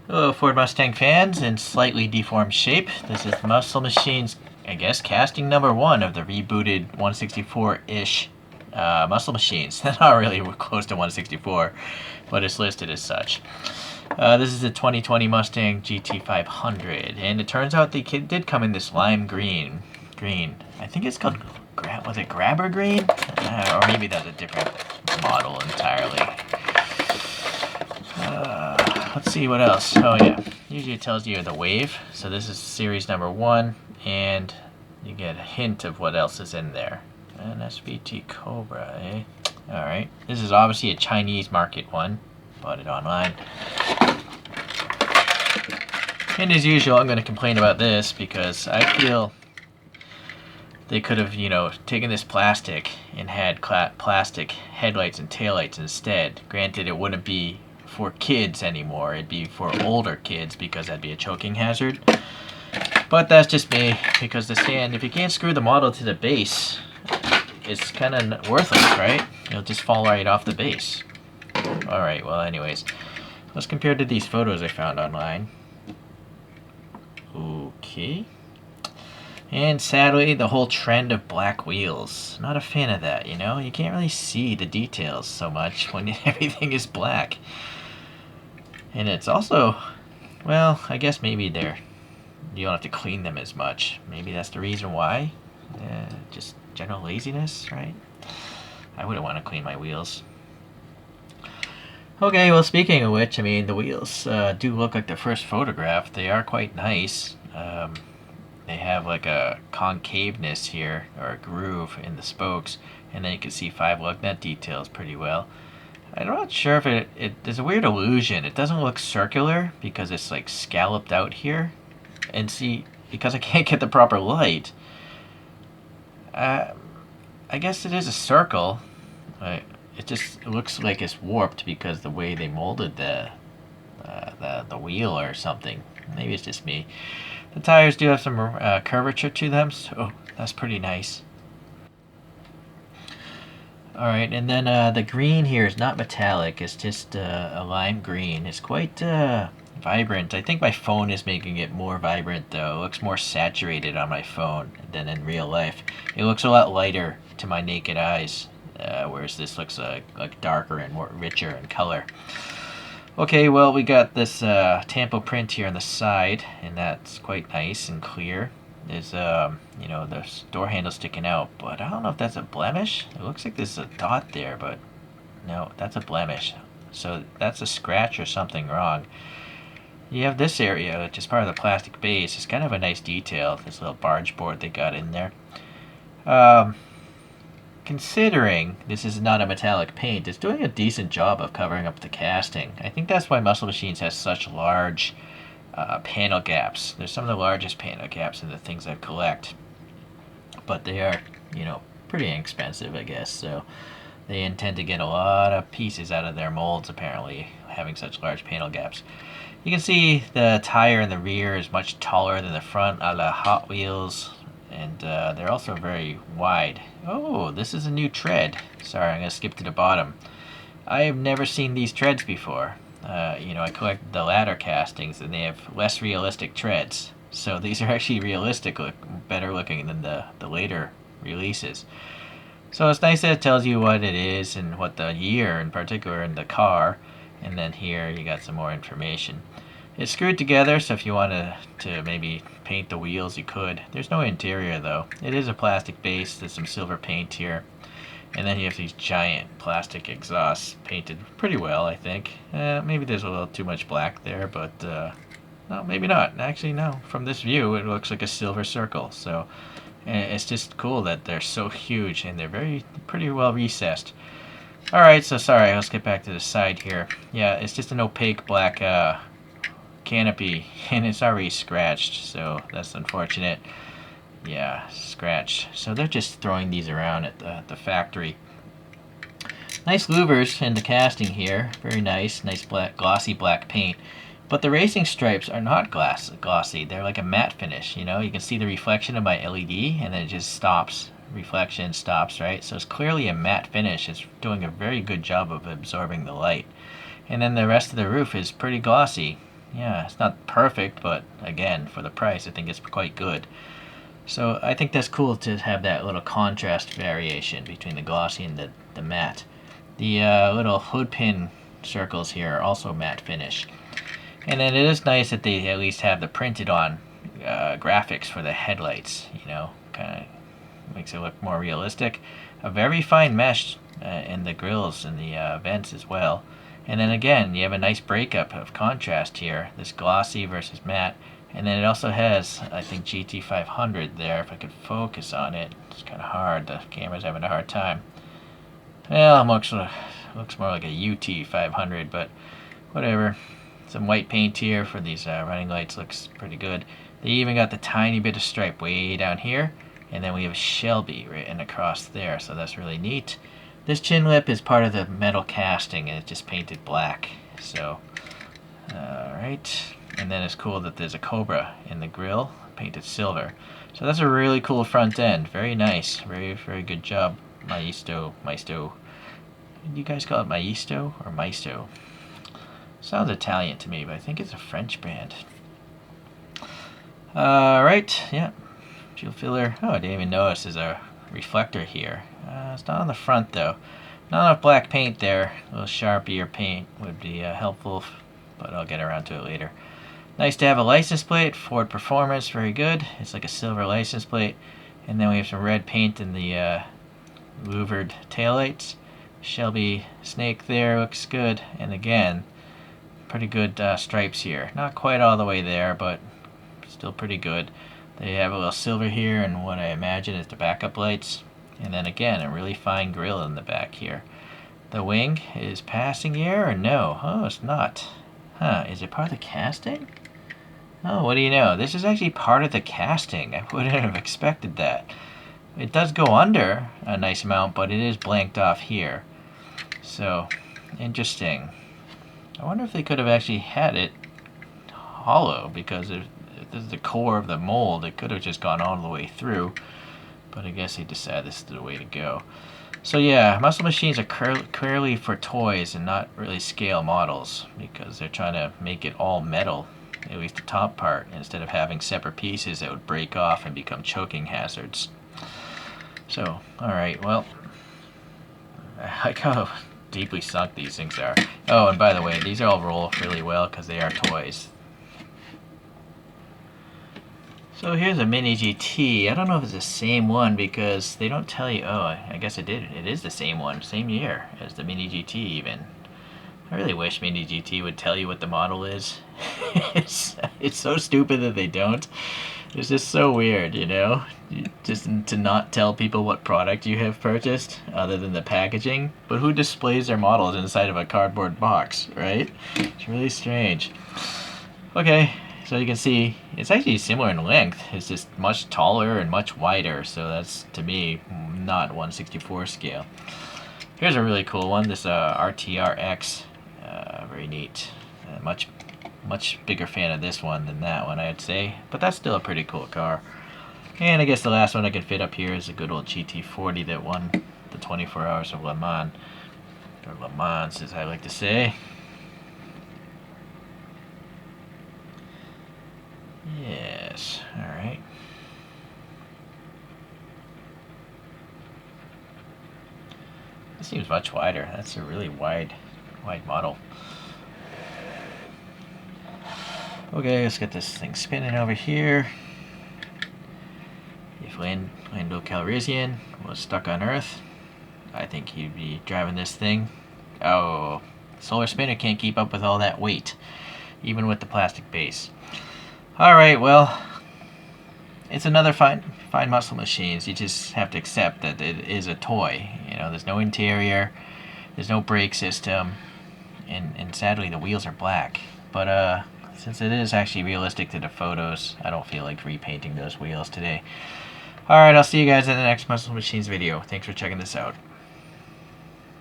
Hello, Ford Mustang fans in slightly deformed shape. This is Muscle Machine's, I guess, casting number one of the rebooted 164-ish Muscle Machines. They're not really close to 164, but it's listed as such. This is the 2020 Mustang GT500, and it turns out the kid did come in this lime green. I think it's called, was it Grabber Green? Or maybe that's a different model entirely. Let's see what else. Oh yeah, usually it tells you the wave. So this is series number one, and you get a hint of what else is in there. An SVT Cobra, eh? Alright, this is obviously a Chinese market one. Bought it online. And as usual, I'm going to complain about this because I feel they could have, taken this plastic and had plastic headlights and taillights instead. Granted, it wouldn't be for kids anymore. It'd be for older kids because that'd be a choking hazard. But that's just me, because the stand, if you can't screw the model to the base, it's kind of worthless, right? It'll just fall right off the base. Alright, well anyways, let's compare to these photos I found online. Okay. And sadly, the whole trend of black wheels. Not a fan of that, you can't really see the details so much when everything is black. And it's also, well, I guess maybe you don't have to clean them as much. Maybe that's the reason why. Just general laziness, right? I wouldn't want to clean my wheels. Okay, well, speaking of which, the wheels do look like the first photograph. They are quite nice. They have like a concaveness here, or a groove in the spokes, and then you can see 5 lug nut details pretty well. I'm not sure if there's a weird illusion. It doesn't look circular because it's like scalloped out here. And see, because I can't get the proper light, I guess it is a circle. It just looks like it's warped because the way they molded the wheel or something. Maybe it's just me. The tires do have some curvature to them, so that's pretty nice. Alright, and then the green here is not metallic, it's just a lime green. It's quite vibrant. I think my phone is making it more vibrant though. It looks more saturated on my phone than in real life. It looks a lot lighter to my naked eyes, whereas this looks like darker and more richer in color. Okay, well, we got this tampo print here on the side, and that's quite nice and clear. There's, the door handle sticking out, but I don't know if that's a blemish. It looks like there's a dot there, but no, that's a blemish. So that's a scratch or something wrong. You have this area, which is part of the plastic base. It's kind of a nice detail, this little barge board they got in there. Considering this is not a metallic paint, it's doing a decent job of covering up the casting. I think that's why Muscle Machines has such large panel gaps. There's some of the largest panel gaps in the things I collect. But they are, pretty inexpensive, I guess. So they intend to get a lot of pieces out of their molds, apparently, having such large panel gaps. You can see the tire in the rear is much taller than the front, a la Hot Wheels. And they're also very wide. Oh, this is a new tread. Sorry, I'm going to skip to the bottom. I have never seen these treads before. I collect the ladder castings, and they have less realistic treads. So these are actually realistic, better looking than the later releases. So it's nice that it tells you what it is and what the year in particular in the car. And then here you got some more information. It's screwed together, so if you wanted to maybe paint the wheels, you could. There's no interior, though. It is a plastic base. There's some silver paint here. And then you have these giant plastic exhausts painted pretty well, I think. Maybe there's a little too much black there, but no, maybe not. Actually, no. From this view, it looks like a silver circle. So it's just cool that they're so huge, and they're pretty well recessed. Alright, so sorry, let's get back to the side here. Yeah, it's just an opaque black canopy, and it's already scratched, so that's unfortunate. Yeah, scratched. So they're just throwing these around at the factory. Nice louvers in the casting here. Very nice black, glossy black paint. But the racing stripes are not glossy. They're like a matte finish, You can see the reflection of my LED, and then it just stops. Reflection stops, right? So it's clearly a matte finish. It's doing a very good job of absorbing the light. And then the rest of the roof is pretty glossy. Yeah, it's not perfect, but again, for the price, I think it's quite good. So I think that's cool to have that little contrast variation between the glossy and the matte. The little hood pin circles here are also matte finish. And then it is nice that they at least have the printed on graphics for the headlights, you know, kind of makes it look more realistic. A very fine mesh in the grills and the vents as well. And then again, you have a nice breakup of contrast here, this glossy versus matte. And then it also has, I think, GT500 there, if I could focus on it. It's kind of hard, the camera's having a hard time. Well, it looks more like a UT500, but whatever. Some white paint here for these running lights looks pretty good. They even got the tiny bit of stripe way down here, and then we have a Shelby written across there, so that's really neat. This chin lip is part of the metal casting, and it's just painted black. So, alright. And then it's cool that there's a Cobra in the grill, painted silver. So that's a really cool front end. Very nice. Very, very good job, Maisto. Do you guys call it Maisto or Maisto? Sounds Italian to me, but I think it's a French brand. Right, yeah. Fuel filler. Oh, I didn't even notice there's a reflector here. It's not on the front though. Not enough black paint there. A little sharpier paint would be helpful, but I'll get around to it later. Nice to have a license plate. Ford Performance, very good. It's like a silver license plate. And then we have some red paint in the louvered taillights. Shelby snake there looks good. And again, pretty good stripes here. Not quite all the way there, but still pretty good. They have a little silver here and what I imagine is the backup lights. And then again, a really fine grill in the back here. The wing is passing air or no? Oh, it's not. Huh, is it part of the casting? Oh, what do you know? This is actually part of the casting. I wouldn't have expected that. It does go under a nice amount, but it is blanked off here. So, interesting. I wonder if they could have actually had it hollow, because if this is the core of the mold, it could have just gone all the way through. But I guess they decided this is the way to go. So yeah, muscle machines are clearly for toys and not really scale models, because they're trying to make it all metal, at least the top part, instead of having separate pieces that would break off and become choking hazards. So, alright, well, I like how deeply sunk these things are. Oh, and by the way, these all roll really well because they are toys. So here's a Mini GT. I don't know if it's the same one because they don't tell you. Oh, I guess it did. It is the same one, same year as the Mini GT even. I really wish Mini GT would tell you what the model is. it's so stupid that they don't. It's just so weird, you know? Just to not tell people what product you have purchased other than the packaging. But who displays their models inside of a cardboard box, right? It's really strange. Okay, so you can see it's actually similar in length. It's just much taller and much wider, so that's, to me, not 1/64 scale. Here's a really cool one, this RTRX. Very neat. Much bigger fan of this one than that one, I'd say. But that's still a pretty cool car. And I guess the last one I can fit up here is a good old GT40 that won the 24 Hours of Le Mans. Or Le Mans, as I like to say. Yes, alright. This seems much wider. That's a really wide model. Okay, let's get this thing spinning over here. If Lando Calrissian was stuck on Earth, I think he'd be driving this thing. Oh, solar spinner can't keep up with all that weight, even with the plastic base. Alright, well, it's another fine muscle machines. You just have to accept that it is a toy. You know, there's no interior, there's no brake system, and sadly the wheels are black. But since it is actually realistic to the photos, I don't feel like repainting those wheels today. Alright, I'll see you guys in the next Muscle Machines video. Thanks for checking this out.